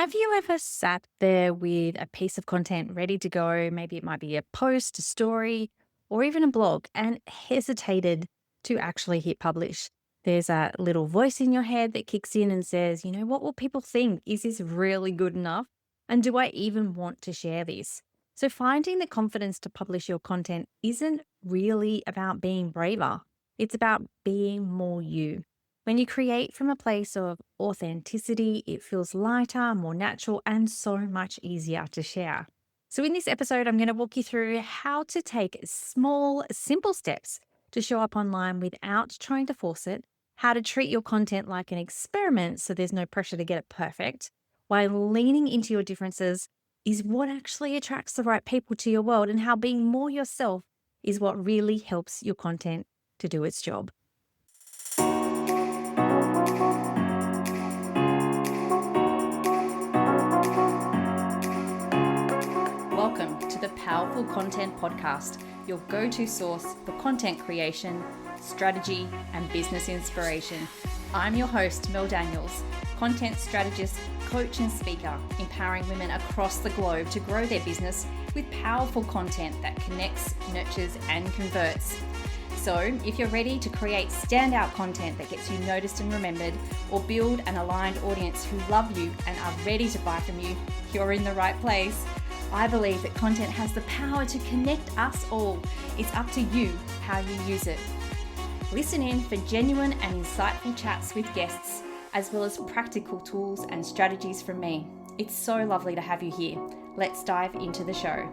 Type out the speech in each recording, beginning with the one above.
Have you ever sat there with a piece of content ready to go? Maybe it might be a post, a story, or even a blog, and hesitated to actually hit publish. There's a little voice in your head that kicks in and says, what will people think? Is this really good enough? And do I even want to share this? So, finding the confidence to publish your content isn't really about being braver, it's about being more you. When you create from a place of authenticity, it feels lighter, more natural, and so much easier to share. So, in this episode, I'm going to walk you through how to take small, simple steps to show up online without trying to force it, how to treat your content like an experiment so there's no pressure to get it perfect, while leaning into your differences is what actually attracts the right people to your world, and how being more yourself is what really helps your content to do its job. Welcome to the Powerful Content Podcast, your go-to source for content creation, strategy, and business inspiration. I'm your host, Mel Daniels, content strategist, coach, and speaker, empowering women across the globe to grow their business with powerful content that connects, nurtures, and converts. So, if you're ready to create standout content that gets you noticed and remembered, or build an aligned audience who love you and are ready to buy from you, you're in the right place. I believe that content has the power to connect us all. It's up to you how you use it. Listen in for genuine and insightful chats with guests, as well as practical tools and strategies from me. It's so lovely to have you here. Let's dive into the show.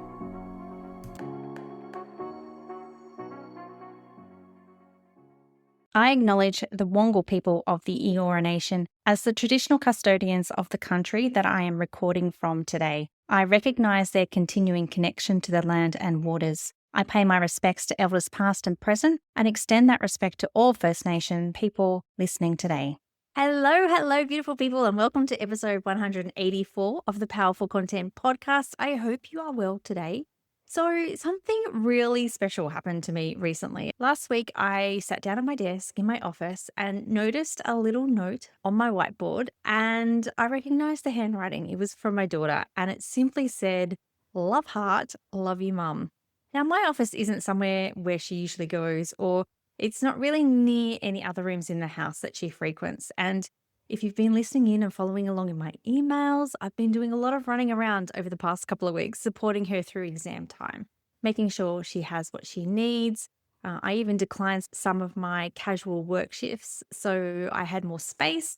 I acknowledge the Wongal people of the Eora Nation as the traditional custodians of the country that I am recording from today. I recognise their continuing connection to the land and waters. I pay my respects to elders past and present and extend that respect to all First Nation people listening today. Hello, beautiful people, and welcome to episode 184 of the Powerful Content Podcast. I hope you are well today. So, something really special happened to me recently. Last week, I sat down at my desk in my office and noticed a little note on my whiteboard, and I recognized the handwriting. It was from my daughter, and it simply said, "Love heart, love you, mum." Now, my office isn't somewhere where she usually goes, or it's not really near any other rooms in the house that she frequents. And if you've been listening in and following along in my emails, I've been doing a lot of running around over the past couple of weeks, supporting her through exam time, making sure she has what she needs. I even declined some of my casual work shifts so I had more space.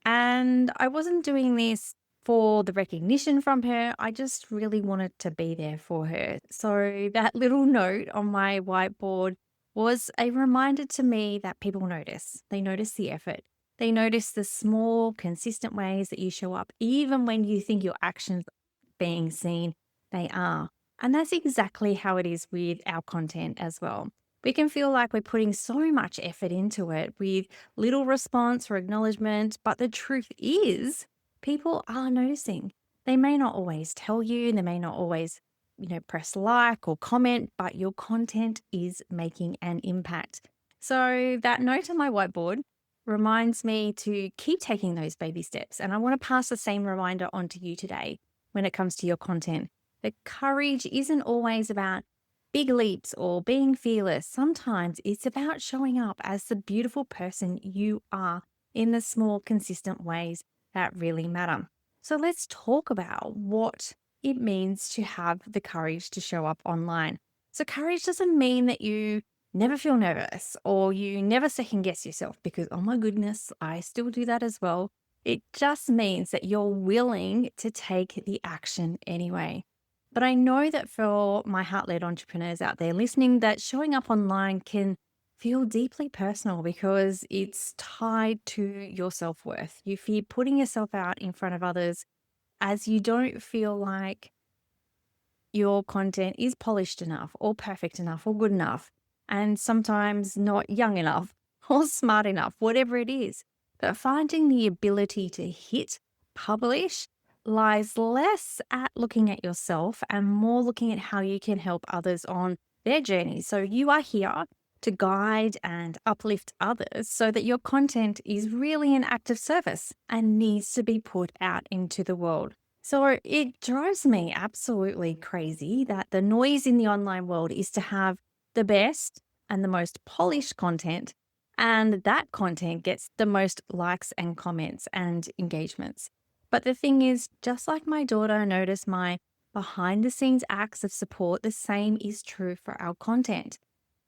And I wasn't doing this for the recognition from her. I just really wanted to be there for her. So that little note on my whiteboard was a reminder to me that people notice. They notice the effort. They notice the small, consistent ways that you show up, even when you think your actions being seen, they are. And that's exactly how it is with our content as well. We can feel like we're putting so much effort into it with little response or acknowledgement, but the truth is, people are noticing. They may not always tell you, they may not always, press like or comment, but your content is making an impact. So that note on my whiteboard reminds me to keep taking those baby steps. And I want to pass the same reminder on to you today when it comes to your content. That courage isn't always about big leaps or being fearless. Sometimes it's about showing up as the beautiful person you are in the small, consistent ways that really matter. So let's talk about what it means to have the courage to show up online. So courage doesn't mean that you never feel nervous or you never second guess yourself because, oh my goodness, I still do that as well. It just means that you're willing to take the action anyway. But I know that for my heart-led entrepreneurs out there listening, that showing up online can feel deeply personal because it's tied to your self-worth. You fear putting yourself out in front of others as you don't feel like your content is polished enough or perfect enough or good enough, and sometimes not young enough or smart enough, whatever it is. But finding the ability to hit publish lies less at looking at yourself and more looking at how you can help others on their journey. So you are here to guide and uplift others so that your content is really an act of service and needs to be put out into the world. So it drives me absolutely crazy that the noise in the online world is to have the best and the most polished content, and that content gets the most likes and comments and engagements. But the thing is, just like my daughter noticed my behind the scenes acts of support, the same is true for our content.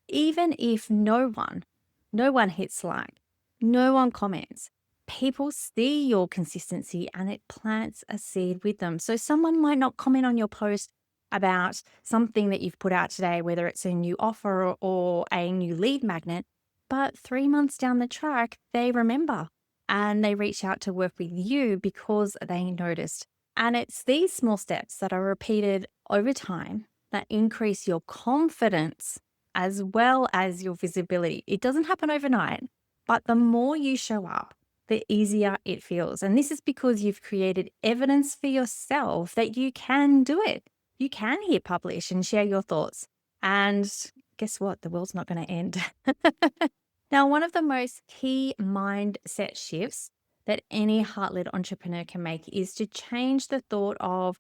Even if no one hits like, no one comments, people see your consistency and it plants a seed with them. So someone might not comment on your post about something that you've put out today, whether it's a new offer or a new lead magnet, but 3 months down the track, they remember and they reach out to work with you because they noticed. And it's these small steps that are repeated over time that increase your confidence as well as your visibility. It doesn't happen overnight, but the more you show up, the easier it feels. And this is because you've created evidence for yourself that you can do it. You can hit publish and share your thoughts. And guess what? The world's not going to end. Now, one of the most key mindset shifts that any heart led entrepreneur can make is to change the thought of,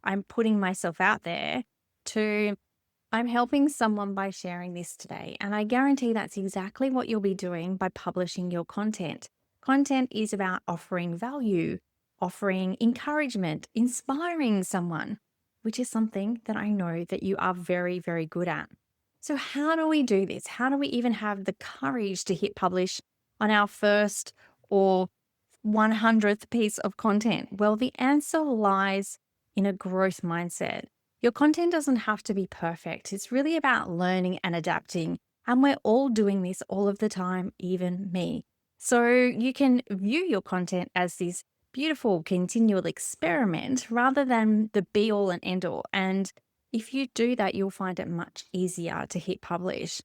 I'm putting myself out there, to I'm helping someone by sharing this today. And I guarantee that's exactly what you'll be doing by publishing your content. Content is about offering value, offering encouragement, inspiring someone, which is something that I know that you are very, very good at. So, how do we do this? How do we even have the courage to hit publish on our first or 100th piece of content? Well, the answer lies in a growth mindset. Your content doesn't have to be perfect. It's really about learning and adapting. And we're all doing this all of the time, even me. So you can view your content as this beautiful continual experiment rather than the be all and end all. And if you do that, you'll find it much easier to hit publish.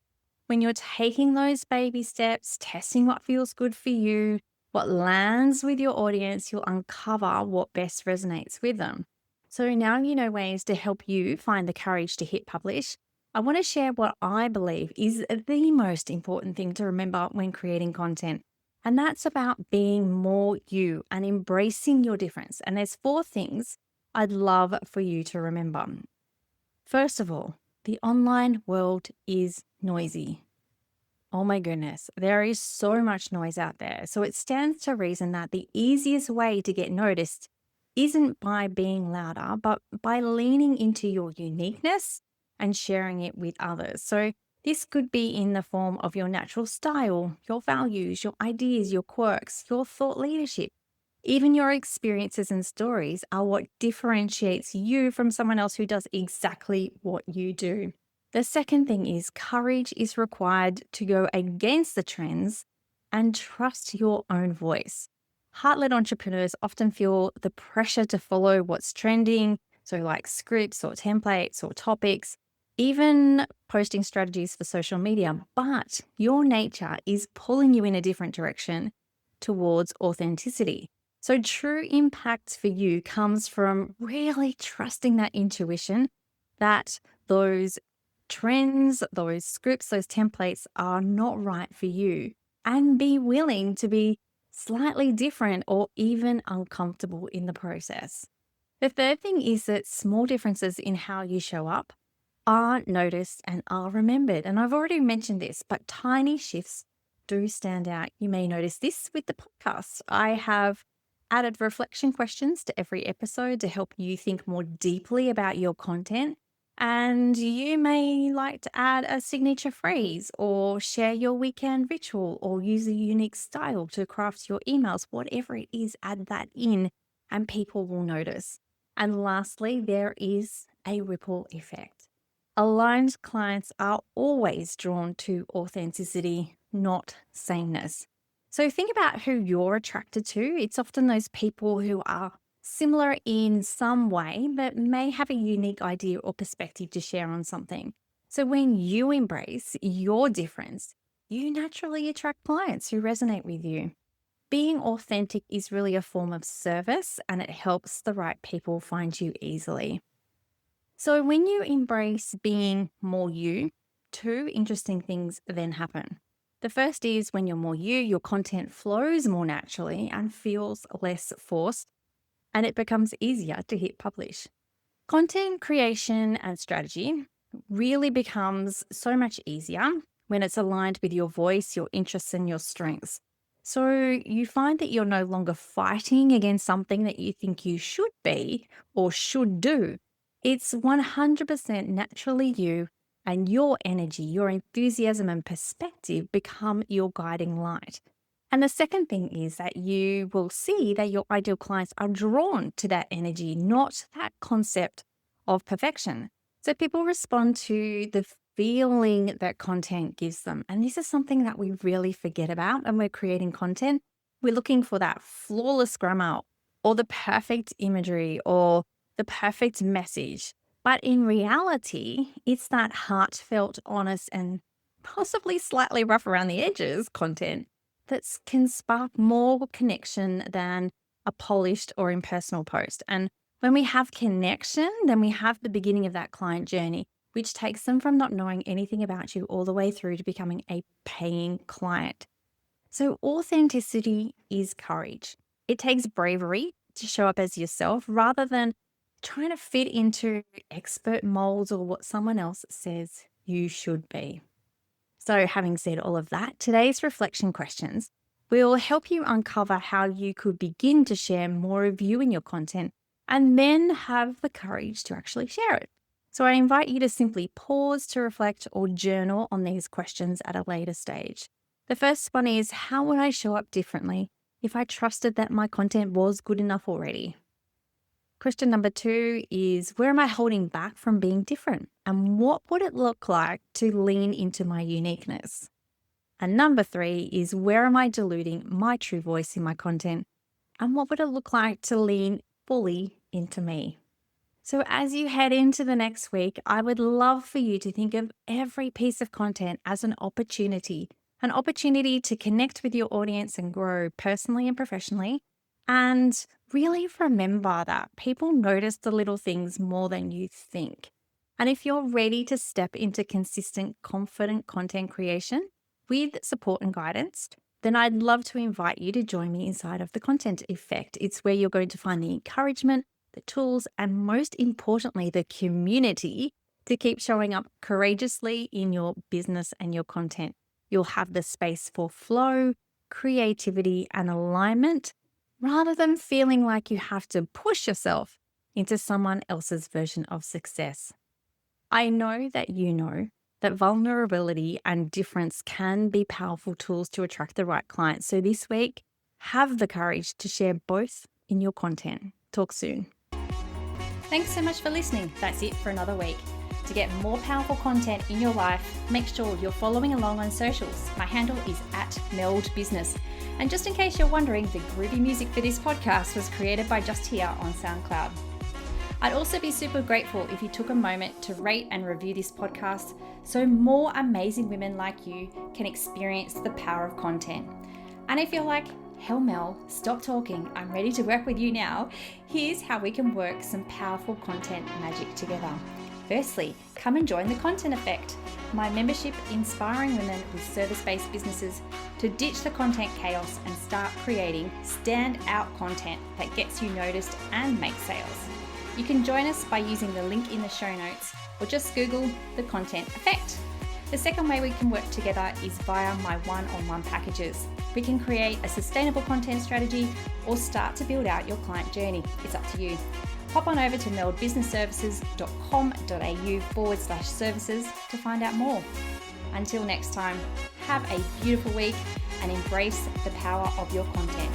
When you're taking those baby steps, testing what feels good for you, what lands with your audience, you'll uncover what best resonates with them. So now you know ways to help you find the courage to hit publish. I want to share what I believe is the most important thing to remember when creating content. And that's about being more you and embracing your difference. And there's 4 things I'd love for you to remember. First of all, the online world is noisy. Oh my goodness, there is so much noise out there. So it stands to reason that the easiest way to get noticed isn't by being louder, but by leaning into your uniqueness and sharing it with others. So this could be in the form of your natural style, your values, your ideas, your quirks, your thought leadership. Even your experiences and stories are what differentiates you from someone else who does exactly what you do. The second thing is courage is required to go against the trends and trust your own voice. Heart-led entrepreneurs often feel the pressure to follow what's trending, so like scripts or templates or topics, even posting strategies for social media, but your nature is pulling you in a different direction towards authenticity. So true impact for you comes from really trusting that intuition that those trends, those scripts, those templates are not right for you, and be willing to be slightly different or even uncomfortable in the process. The third thing is that small differences in how you show up are noticed and are remembered. And I've already mentioned this, but tiny shifts do stand out. You may notice this with the podcast. I have added reflection questions to every episode to help you think more deeply about your content. And you may like to add a signature phrase or share your weekend ritual or use a unique style to craft your emails. Whatever it is, add that in and people will notice. And lastly, there is a ripple effect. Aligned clients are always drawn to authenticity, not sameness. So think about who you're attracted to. It's often those people who are similar in some way, but may have a unique idea or perspective to share on something. So when you embrace your difference, you naturally attract clients who resonate with you. Being authentic is really a form of service and it helps the right people find you easily. So when you embrace being more you, two interesting things then happen. The first is when you're more you, your content flows more naturally and feels less forced, and it becomes easier to hit publish. Content creation and strategy really becomes so much easier when it's aligned with your voice, your interests, and your strengths. So you find that you're no longer fighting against something that you think you should be or should do. It's 100% naturally you, and your energy, your enthusiasm, and perspective become your guiding light. And the second thing is that you will see that your ideal clients are drawn to that energy, not that concept of perfection. So people respond to the feeling that content gives them. And this is something that we really forget about when we're creating content. We're looking for that flawless grammar or the perfect imagery or the perfect message. But in reality, it's that heartfelt, honest, and possibly slightly rough around the edges content that can spark more connection than a polished or impersonal post. And when we have connection, then we have the beginning of that client journey, which takes them from not knowing anything about you all the way through to becoming a paying client. So authenticity is courage. It takes bravery to show up as yourself rather than trying to fit into expert molds or what someone else says you should be. So having said all of that, today's reflection questions will help you uncover how you could begin to share more of you in your content and then have the courage to actually share it. So I invite you to simply pause to reflect or journal on these questions at a later stage. The first one is, how would I show up differently if I trusted that my content was good enough already? Question number 2 is, where am I holding back from being different? And what would it look like to lean into my uniqueness? And number 3 is, where am I diluting my true voice in my content? And what would it look like to lean fully into me? So as you head into the next week, I would love for you to think of every piece of content as an opportunity to connect with your audience and grow personally and professionally. And really remember that people notice the little things more than you think. And if you're ready to step into consistent, confident content creation with support and guidance, then I'd love to invite you to join me inside of the Content Effect. It's where you're going to find the encouragement, the tools, and most importantly, the community to keep showing up courageously in your business and your content. You'll have the space for flow, creativity, and alignment rather than feeling like you have to push yourself into someone else's version of success. I know that vulnerability and difference can be powerful tools to attract the right clients. So this week, have the courage to share both in your content. Talk soon. Thanks so much for listening. That's it for another week. To get more powerful content in your life, make sure you're following along on socials. My handle is @meldbusiness. And just in case you're wondering, the groovy music for this podcast was created by Just Here on SoundCloud. I'd also be super grateful if you took a moment to rate and review this podcast so more amazing women like you can experience the power of content. And if you're like, hell Mel, stop talking, I'm ready to work with you now, here's how we can work some powerful content magic together. Firstly, come and join the Content Effect, my membership inspiring women with service-based businesses to ditch the content chaos and start creating stand-out content that gets you noticed and makes sales. You can join us by using the link in the show notes or just Google the Content Effect. The second way we can work together is via my one-on-one packages. We can create a sustainable content strategy or start to build out your client journey. It's up to you. Hop on over to meldbusinessservices.com.au/services to find out more. Until next time, have a beautiful week and embrace the power of your content.